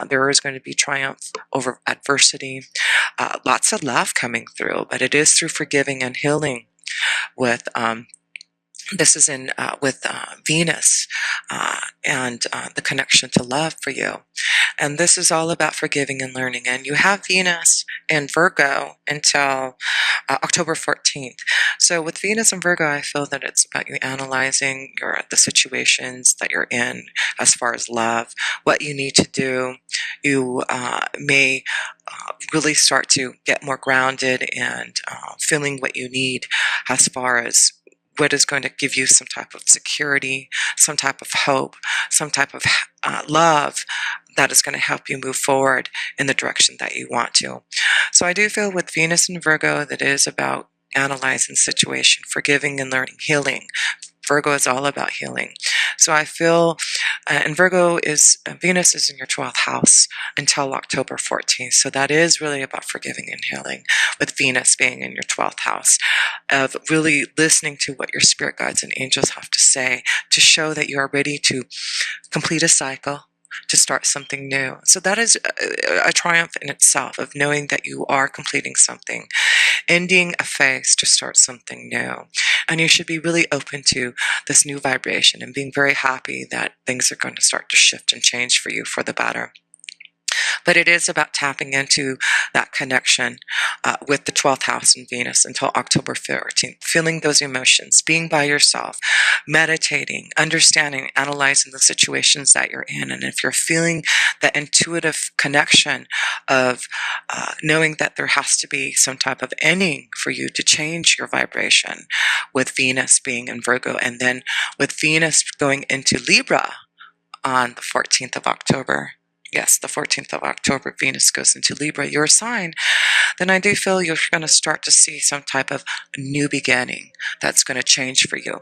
There is going to be triumph over adversity. Lots of love coming through, but it is through forgiving and healing with this is in with Venus and the connection to love for you. And this is all about forgiving and learning. And you have Venus in Virgo until October 14th. So with Venus and Virgo, I feel that it's about you analyzing the situations that you're in as far as love, what you need to do. You may really start to get more grounded and feeling what you need as far as what is going to give you some type of security, some type of hope, some type of love that is going to help you move forward in the direction that you want to. So I do feel with Venus and Virgo that it is about analyzing the situation, forgiving and learning, healing. Virgo is all about healing. So I feel, and Venus is in your 12th house until October 14th. So that is really about forgiving and healing, with Venus being in your 12th house, of really listening to what your spirit guides and angels have to say to show that you are ready to complete a cycle, to start something new. So that is a triumph in itself, of knowing that you are completing something, ending a phase to start something new. And you should be really open to this new vibration and being very happy that things are going to start to shift and change for you for the better. But it is about tapping into that connection with the 12th house in Venus until October 14th, feeling those emotions, being by yourself, meditating, understanding, analyzing the situations that you're in. And if you're feeling that intuitive connection of knowing that there has to be some type of ending for you to change your vibration, with Venus being in Virgo, and then with Venus going into Libra on the 14th of October, yes, the 14th of October, Venus goes into Libra, your sign, then I do feel you're going to start to see some type of new beginning that's going to change for you.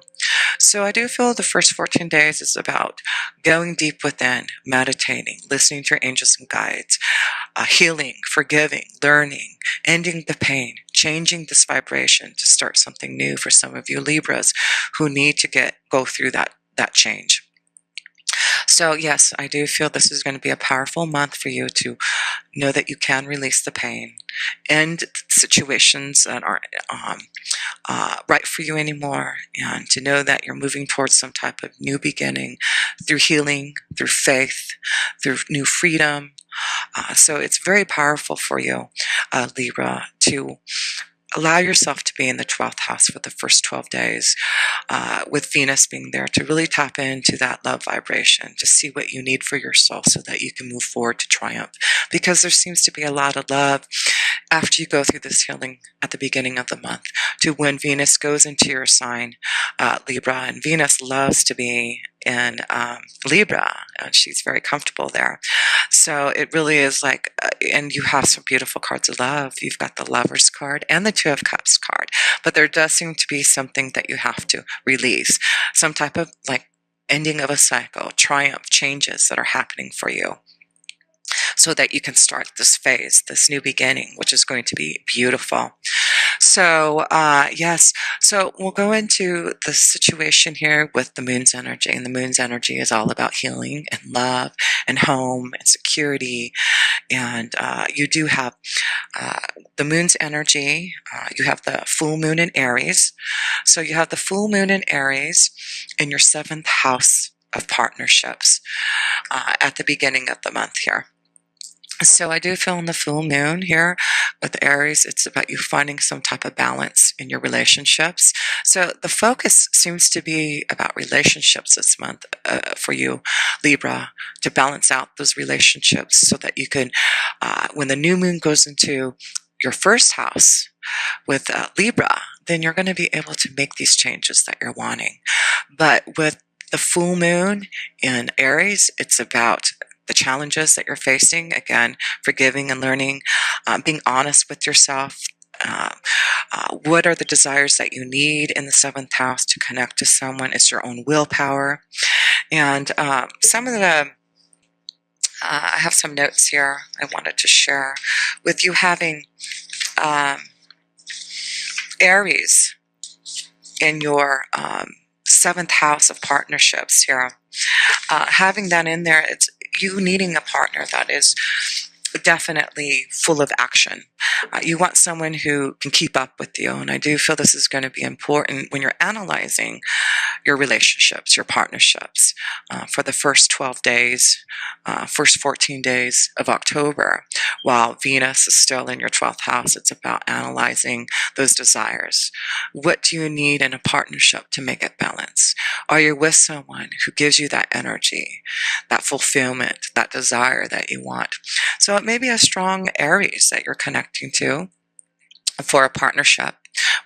So I do feel the first 14 days is about going deep within, meditating, listening to your angels and guides, healing, forgiving, learning, ending the pain, changing this vibration to start something new for some of you Libras who need to go through that change. So yes, I do feel this is going to be a powerful month for you to know that you can release the pain, end situations that aren't right for you anymore, and to know that you're moving towards some type of new beginning through healing, through faith, through new freedom. So it's very powerful for you, Libra, to allow yourself to be in the 12th house for the first 12 days, with Venus being there, to really tap into that love vibration, to see what you need for your soul so that you can move forward to triumph. Because there seems to be a lot of love after you go through this healing at the beginning of the month, to when Venus goes into your sign, Libra, and Venus loves to be in Libra, and she's very comfortable there. So it really is like, and you have some beautiful cards of love. You've got the Lovers card and the Two of Cups card, but there does seem to be something that you have to release, some type of like ending of a cycle, triumph, changes that are happening for you, so that you can start this phase, this new beginning, which is going to be beautiful. So yes, so we'll go into the situation here with the moon's energy, and the moon's energy is all about healing and love and home and security. And you do have the moon's energy. You have the full moon in Aries. So you have the full moon in Aries in your 7th house of partnerships at the beginning of the month here. So I do feel in the full moon here with Aries, it's about you finding some type of balance in your relationships. So the focus seems to be about relationships this month for you, Libra, to balance out those relationships so that you can, when the new moon goes into your 1st house with Libra, then you're going to be able to make these changes that you're wanting. But with the full moon in Aries, it's about the challenges that you're facing, again, forgiving and learning, being honest with yourself. What are the desires that you need in the 7th house to connect to someone? It's your own willpower. And some of the, I have some notes here I wanted to share with you. Having Aries in your 7th house of partnerships here, having that in there, you needing a partner that is definitely full of action. You want someone who can keep up with you, and I do feel this is going to be important when you're analyzing your relationships, your partnerships, for the first 12 days, first 14 days of October. While Venus is still in your 12th house, it's about analyzing those desires. What do you need in a partnership to make it balance? Are you with someone who gives you that energy, that fulfillment, that desire that you want? So it may be a strong Aries that you're connecting to for a partnership,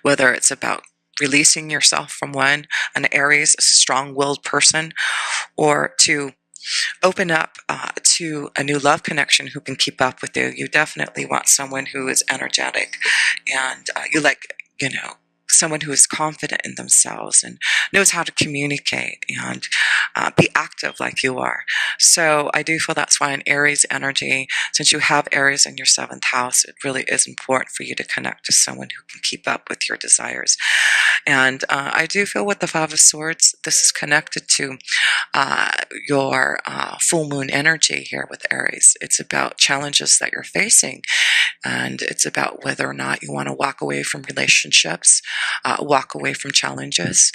whether it's about releasing yourself from an Aries, a strong-willed person, or to open up to a new love connection who can keep up with you. You definitely want someone who is energetic, and you like, someone who is confident in themselves and knows how to communicate and be active like you are. So I do feel that's why an Aries energy, since you have Aries in your 7th house, it really is important for you to connect to someone who can keep up with your desires. And I do feel with the 5 of Swords, this is connected to your full moon energy here with Aries. It's about challenges that you're facing, and it's about whether or not you want to walk away from relationships, walk away from challenges.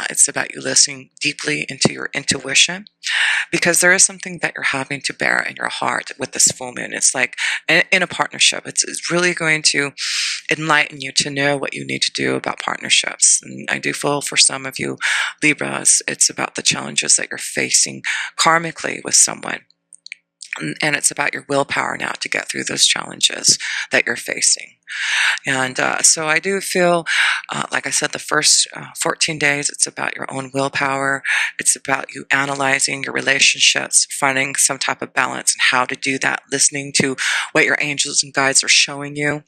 It's about you listening deeply into your intuition, because there is something that you're having to bear in your heart with this full moon. It's like in a partnership, it's really going to enlighten you to know what you need to do about partnerships. And I do feel for some of you Libras, it's about the challenges that you're facing karmically with someone. And it's about your willpower now to get through those challenges that you're facing. And so I do feel, like I said, the first 14 days, it's about your own willpower. It's about you analyzing your relationships, finding some type of balance and how to do that, listening to what your angels and guides are showing you.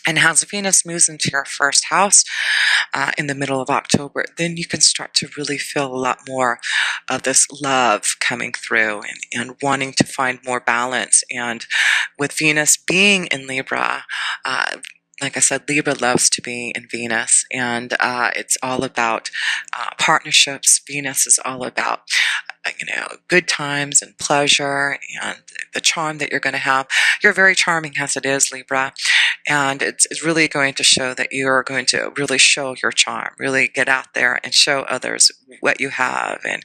And as Venus moves into your 1st house in the middle of October, then you can start to really feel a lot more of this love coming through and wanting to find more balance. And with Venus being in Libra, like I said, Libra loves to be in Venus, and it's all about partnerships. Venus is all about good times and pleasure and the charm that you're going to have. You're very charming as it is, Libra, and it's really going to show that you are going to really show your charm, really get out there and show others what you have. And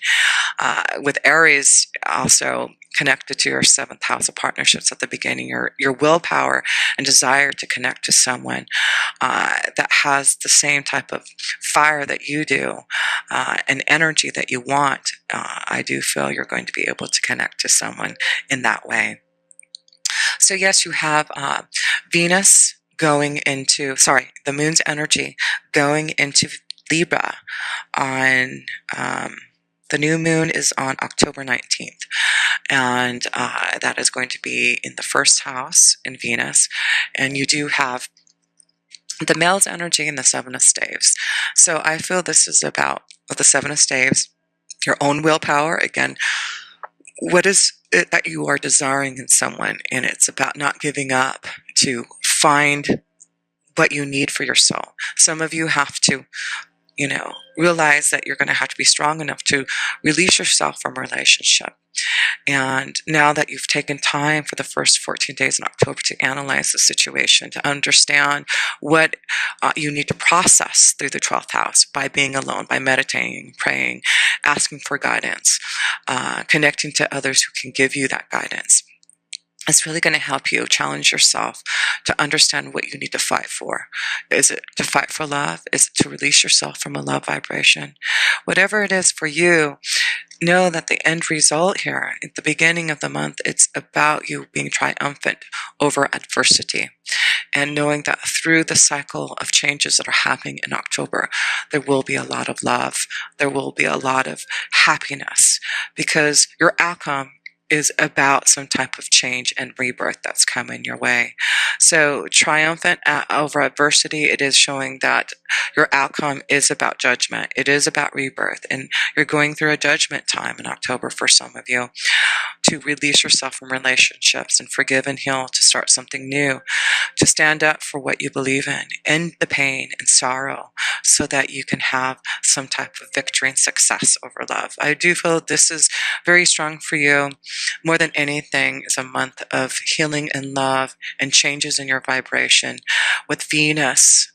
with Aries also connected to your 7th house of partnerships at the beginning, your willpower and desire to connect to someone that has the same type of fire that you do, and energy that you want. I do feel you're going to be able to connect to someone in that way. So yes, you have Venus going into, the moon's energy going into Libra on, the new moon is on October 19th. And that is going to be in the 1st house in Venus. And you do have the male's energy in the 7 of Staves. So I feel this is about, with the 7 of Staves, your own willpower. Again, what is it that you are desiring in someone? And it's about not giving up to find what you need for your soul. Some of you have to, realize that you're going to have to be strong enough to release yourself from a relationship. And now that you've taken time for the first 14 days in October to analyze the situation, to understand what you need to process through the 12th house by being alone, by meditating, praying, asking for guidance, connecting to others who can give you that guidance, it's really going to help you challenge yourself to understand what you need to fight for. Is it to fight for love? Is it to release yourself from a love vibration? Whatever it is for you, know that the end result here at the beginning of the month, it's about you being triumphant over adversity, and knowing that through the cycle of changes that are happening in October, there will be a lot of love. There will be a lot of happiness, because your outcome is about some type of change and rebirth that's coming your way. So triumphant over adversity, it is showing that your outcome is about judgment. It is about rebirth. And you're going through a judgment time in October for some of you, to release yourself from relationships and forgive and heal, to start something new, to stand up for what you believe in, end the pain and sorrow, so that you can have some type of victory and success over love. I do feel this is very strong for you. more than anything, is a month of healing and love and changes in your vibration. With Venus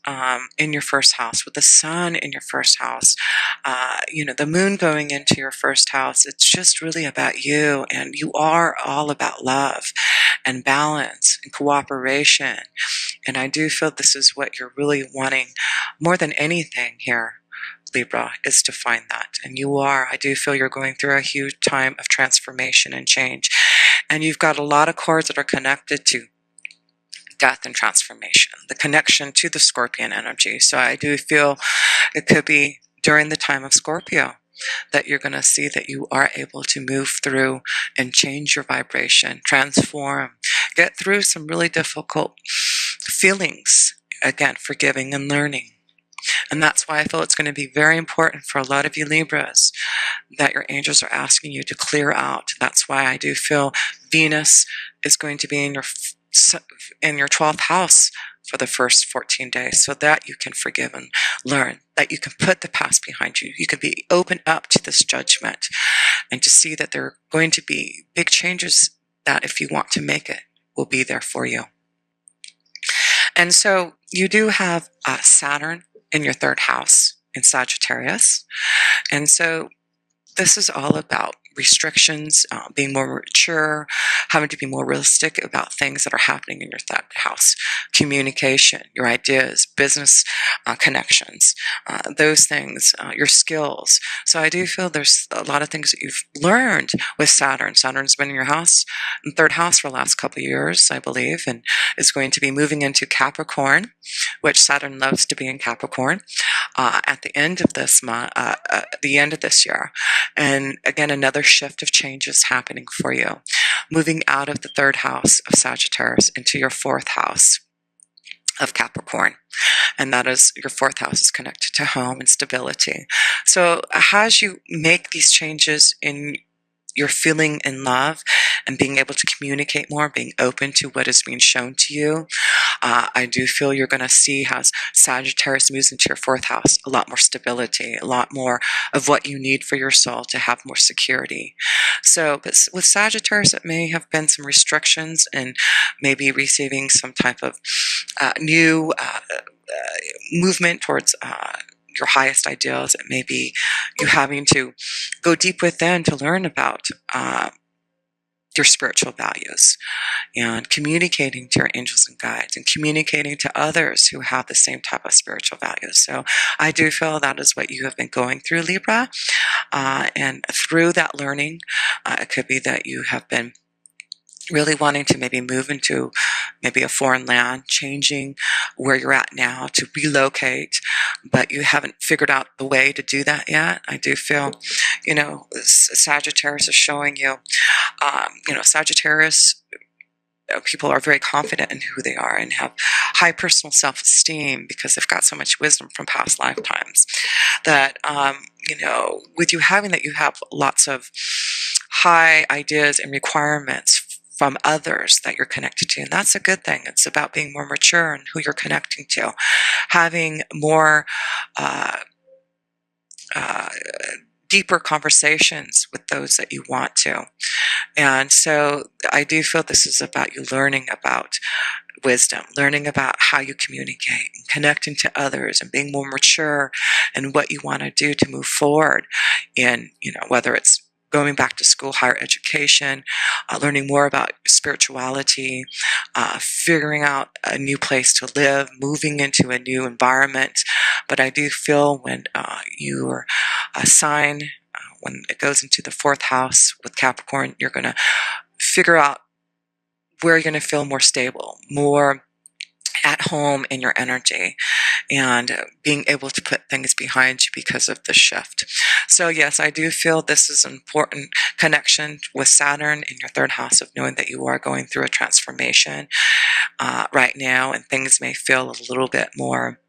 in your first house, with the sun in your first house, the moon going into your first house, it's just really about you. And you are all about love and balance and cooperation. And I do feel this is what you're really wanting more than anything here, Libra, is to find that. And you are. I do feel you're going through a huge time of transformation and change. And you've got a lot of cords that are connected to death and transformation, the connection to the Scorpion energy. So I do feel it could be during the time of Scorpio that you're going to see that you are able to move through and change your vibration, transform, get through some really difficult feelings, again, forgiving and learning. And that's why I feel it's going to be very important for a lot of you Libras that your angels are asking you to clear out. That's why I do feel Venus is going to be in your 12th house for the first 14 days, so that you can forgive and learn, that you can put the past behind you. You can be open up to this judgment and to see that there are going to be big changes that, if you want to make it, will be there for you. And so you do have Saturn in your 3rd house in Sagittarius. And so this is all about restrictions, being more mature, having to be more realistic about things that are happening in your 3rd house, communication, your ideas, business connections, those things, your skills. So I do feel there's a lot of things that you've learned with Saturn. Saturn's been in your house, in 3rd house for the last couple of years, I believe, and is going to be moving into Capricorn, which Saturn loves to be in Capricorn, at the end of this month, the end of this year. And again, another shift of changes happening for you, moving out of the 3rd house of Sagittarius into your 4th house of Capricorn. And that is, your 4th house is connected to home and stability. So as you make these changes in your feeling in love and being able to communicate more, being open to what is being shown to you, I do feel you're going to see, as Sagittarius moves into your 4th house, a lot more stability, a lot more of what you need for your soul to have more security. So, but with Sagittarius, it may have been some restrictions and maybe receiving some type of new movement towards your highest ideals. It may be you having to go deep within to learn about your spiritual values, and communicating to your angels and guides, and communicating to others who have the same type of spiritual values. So I do feel that is what you have been going through, Libra. And through that learning, it could be that you have been really wanting to maybe move into maybe a foreign land, changing where you're at now to relocate, but you haven't figured out the way to do that yet. I do feel, Sagittarius is showing you, Sagittarius people are very confident in who they are and have high personal self-esteem because they've got so much wisdom from past lifetimes that, with you having that, you have lots of high ideas and requirements from others that you're connected to. And that's a good thing. It's about being more mature in who you're connecting to, having more deeper conversations with those that you want to. And so I do feel this is about you learning about wisdom, learning about how you communicate, and connecting to others, and being more mature in what you want to do to move forward in, whether it's going back to school, higher education, learning more about spirituality, figuring out a new place to live, moving into a new environment. But I do feel when your sign, when it goes into the 4th house with Capricorn, you're going to figure out where you're going to feel more stable, more at home in your energy, and being able to put things behind you because of the shift. So yes, I do feel this is an important connection with Saturn in your 3rd house, of knowing that you are going through a transformation right now, and things may feel a little bit more,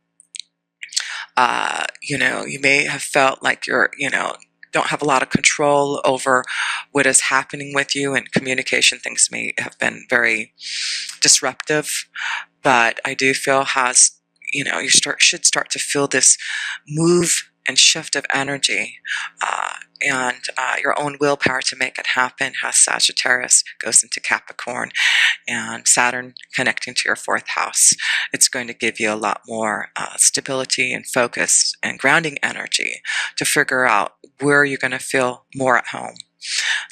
you may have felt like you're, don't have a lot of control over what is happening with you, and communication, things may have been very disruptive. But I do feel you should start to feel this move and shift of energy, and your own willpower to make it happen has Sagittarius, goes into Capricorn, and Saturn connecting to your fourth house. It's going to give you a lot more stability and focus and grounding energy to figure out where you're going to feel more at home.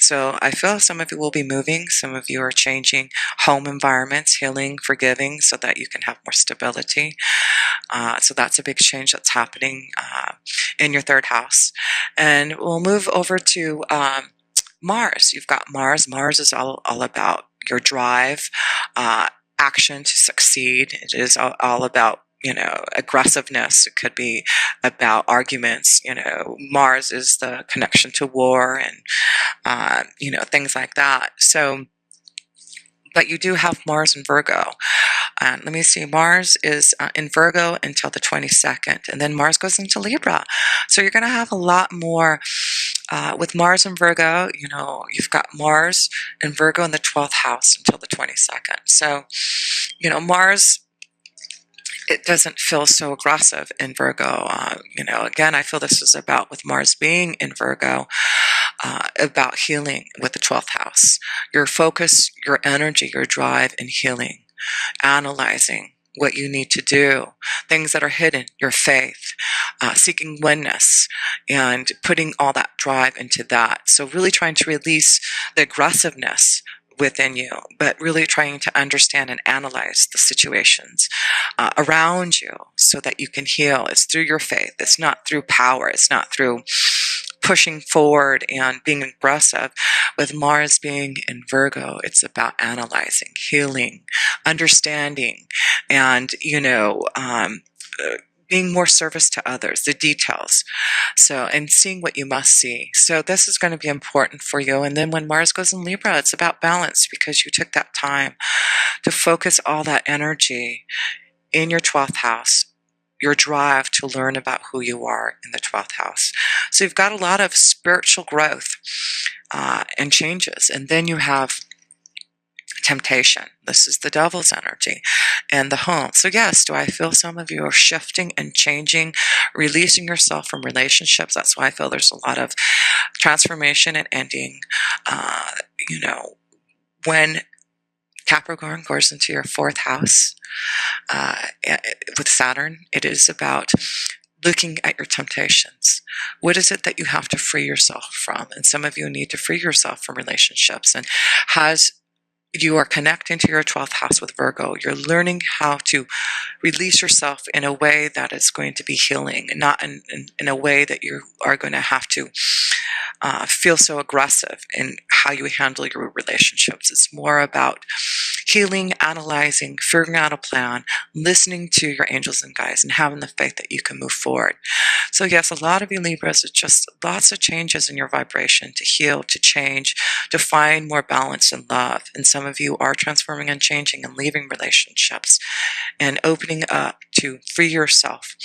So I feel some of you will be moving, some of you are changing home environments, healing, forgiving, so that you can have more stability. So that's a big change that's happening in your third house. And we'll move over to Mars. You've got Mars. Mars is all about your drive, action to succeed. It is all about aggressiveness. It could be about arguments. Mars is the connection to war and, things like that. So, but you do have Mars in Virgo. Let me see, Mars is in Virgo until the 22nd, and then Mars goes into Libra. So you're going to have a lot more with Mars in Virgo. You've got Mars in Virgo in the 12th house until the 22nd. So, Mars, it doesn't feel so aggressive in Virgo. Again, I feel this is about, with Mars being in Virgo, about healing with the 12th house. Your focus, your energy, your drive in healing, analyzing what you need to do, things that are hidden, your faith, seeking oneness, and putting all that drive into that. So really trying to release the aggressiveness within you, but really trying to understand and analyze the situations around you so that you can heal. It's through your faith. It's not through power. It's not through pushing forward and being aggressive. With Mars being in Virgo, it's about analyzing, healing, understanding, and, being more service to others, the details. So, and seeing what you must see. So this is going to be important for you. And then when Mars goes in Libra, it's about balance, because you took that time to focus all that energy in your 12th house, your drive to learn about who you are in the 12th house. So you've got a lot of spiritual growth and changes. And then you have temptation. This is the devil's energy and the home. So yes, do I feel some of you are shifting and changing, releasing yourself from relationships? That's why I feel there's a lot of transformation and ending. When Capricorn goes into your fourth house with Saturn, it is about looking at your temptations. What is it that you have to free yourself from? And some of you need to free yourself from relationships. And as you are connecting to your 12th house with Virgo, you're learning how to release yourself in a way that is going to be healing, and not in a way that you are going to have to feel so aggressive in how you handle your relationships. It's more about healing, analyzing, figuring out a plan, listening to your angels and guides, and having the faith that you can move forward. So yes, a lot of you Libras, it's just lots of changes in your vibration to heal, to change, to find more balance and love. And some of you are transforming and changing and leaving relationships and opening up to free yourself,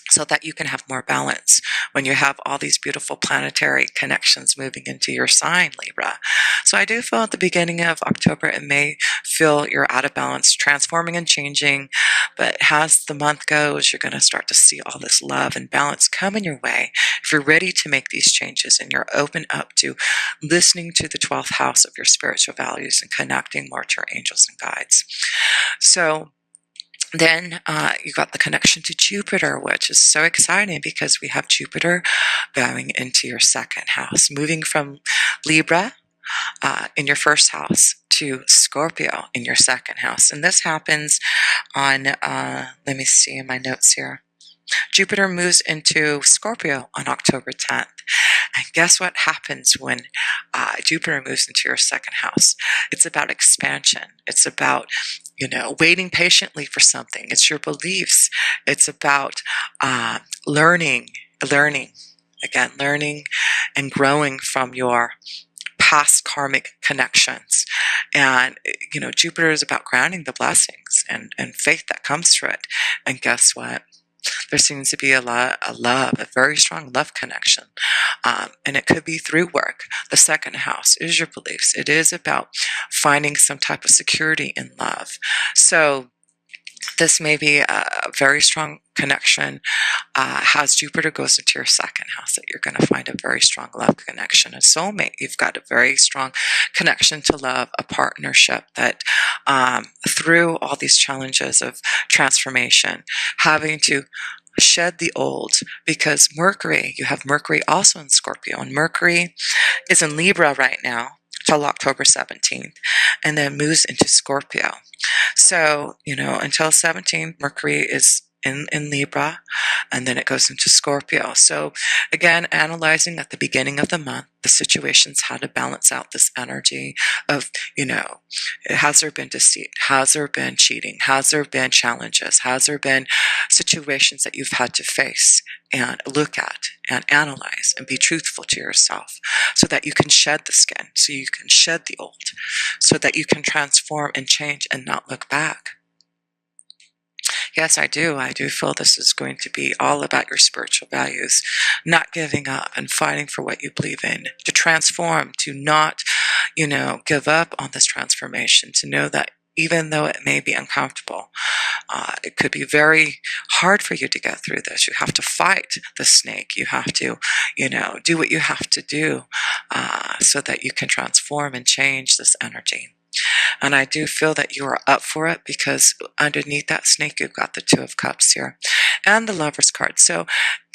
so that you can have more balance when you have all these beautiful planetary connections moving into your sign, Libra. So I do feel at the beginning of October, it may feel you're out of balance, transforming and changing, but as the month goes, you're going to start to see all this love and balance coming your way. If you're ready to make these changes and you're open up to listening to the 12th house of your spiritual values and connecting more to your angels and guides. So then you got the connection to Jupiter, which is so exciting because we have Jupiter going into your second house, moving from Libra in your first house to Scorpio in your second house. And this happens on, let me see in my notes here. Jupiter moves into Scorpio on October 10th. And guess what happens when Jupiter moves into your second house? It's about expansion. It's about, waiting patiently for something. It's your beliefs. It's about learning and growing from your past karmic connections. And, Jupiter is about grounding the blessings and faith that comes through it. And guess what? There seems to be a very strong love connection. And it could be through work. The second house is your beliefs. It is about finding some type of security in love. So This may be a very strong connection. Has Jupiter goes into your second house, that you're going to find a very strong love connection, a soulmate. You've got a very strong connection to love, a partnership that through all these challenges of transformation, having to shed the old, because Mercury, you have Mercury also in Scorpio, and Mercury is in Libra right now till October 17th, and then moves into Scorpio. So, until 17, Mercury is in Libra, and then it goes into Scorpio. So again, analyzing at the beginning of the month, the situations, how to balance out this energy of, has there been deceit? Has there been cheating? Has there been challenges? Has there been situations that you've had to face and look at and analyze and be truthful to yourself, so that you can shed the skin, so you can shed the old, so that you can transform and change and not look back? Yes, I do. I do feel this is going to be all about your spiritual values, not giving up and fighting for what you believe in, to transform, to not, give up on this transformation, to know that even though it may be uncomfortable, it could be very hard for you to get through this. You have to fight the snake. You have to, do what you have to do so that you can transform and change this energy. And I do feel that you are up for it, because underneath that snake, you've got the Two of Cups here and the Lover's card. So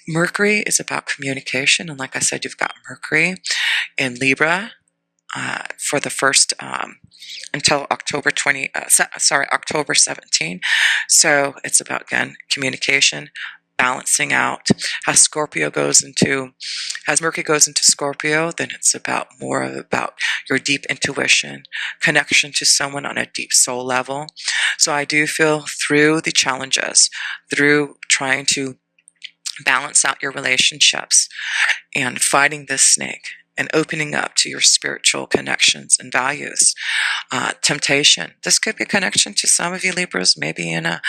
Mercury is about communication. And like I said, you've got Mercury in Libra for the first until October 17. So it's about, again, communication, balancing out. As Mercury goes into Scorpio, then it's about more about your deep intuition, connection to someone on a deep soul level. So I do feel through the challenges, through trying to balance out your relationships and fighting this snake and opening up to your spiritual connections and values, temptation. This could be a connection to some of you Libras, maybe in a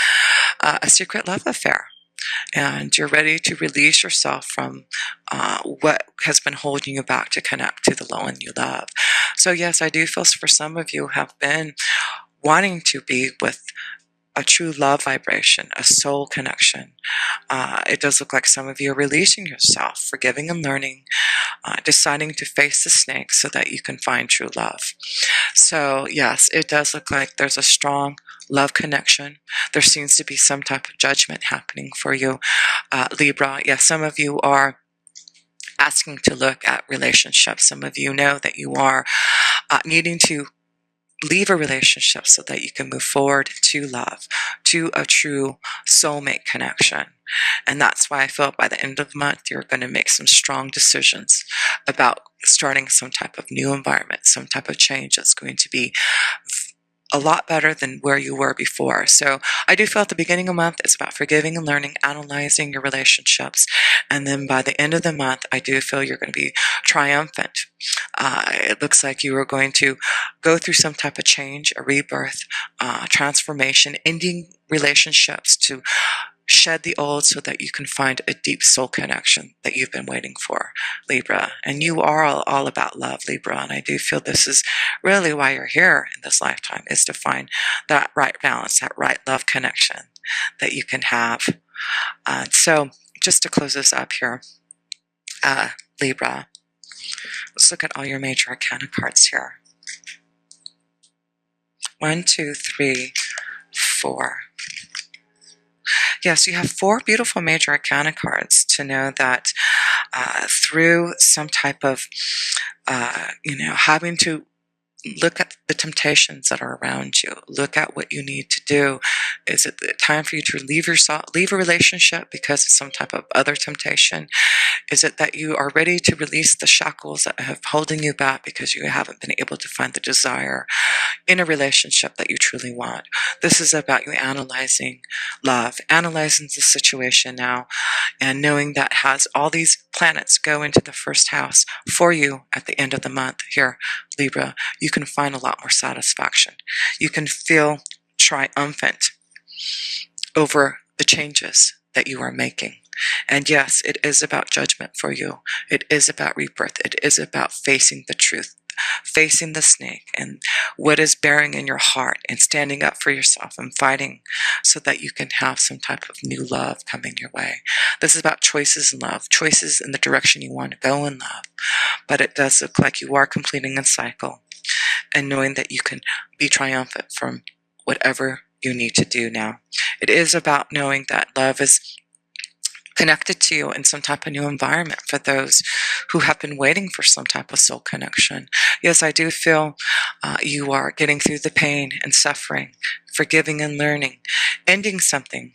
secret love affair. And you're ready to release yourself from what has been holding you back to connect to the one you love. So yes, I do feel for some of you have been wanting to be with a true love vibration, a soul connection. It does look like some of you are releasing yourself, forgiving and learning, deciding to face the snake so that you can find true love. So yes, it does look like there's a strong love connection. There seems to be some type of judgment happening for you, Libra. Yes, some of you are asking to look at relationships. Some of you know that you are needing to leave a relationship so that you can move forward to love, to a true soulmate connection. And that's why I feel by the end of the month, you're going to make some strong decisions about starting some type of new environment, some type of change that's going to be a lot better than where you were before. So I do feel at the beginning of the month, it's about forgiving and learning, analyzing your relationships. And then by the end of the month, I do feel you're going to be triumphant. It looks like you are going to go through some type of change, a rebirth, transformation, ending relationships to shed the old so that you can find a deep soul connection that you've been waiting for, Libra. And you are all about love, Libra. And I do feel this is really why you're here in this lifetime, is to find that right balance, that right love connection that you can have. So just to close this up here, Libra, let's look at all your major arcana cards here. 1, 2, 3, 4. Yes, you have 4 beautiful major arcana cards to know that through some type of, having to look at the temptations that are around you, look at what you need to do. Is it time for you to leave a relationship because of some type of other temptation? Is it that you are ready to release the shackles that have holding you back because you haven't been able to find the desire in a relationship that you truly want? This is about you analyzing love, analyzing the situation now, and knowing that has all these planets go into the first house for you at the end of the month here, Libra. You can find a lot more satisfaction. You can feel triumphant over the changes that you are making. And yes, it is about judgment for you. It is about rebirth. It is about facing the truth facing the snake and what is bearing in your heart and standing up for yourself and fighting so that you can have some type of new love coming your way. This is about choices in love, choices in the direction you want to go in love. But it does look like you are completing a cycle and knowing that you can be triumphant from whatever you need to do now. It is about knowing that love is connected to you in some type of new environment for those who have been waiting for some type of soul connection. Yes, I do feel you are getting through the pain and suffering, forgiving and learning, ending something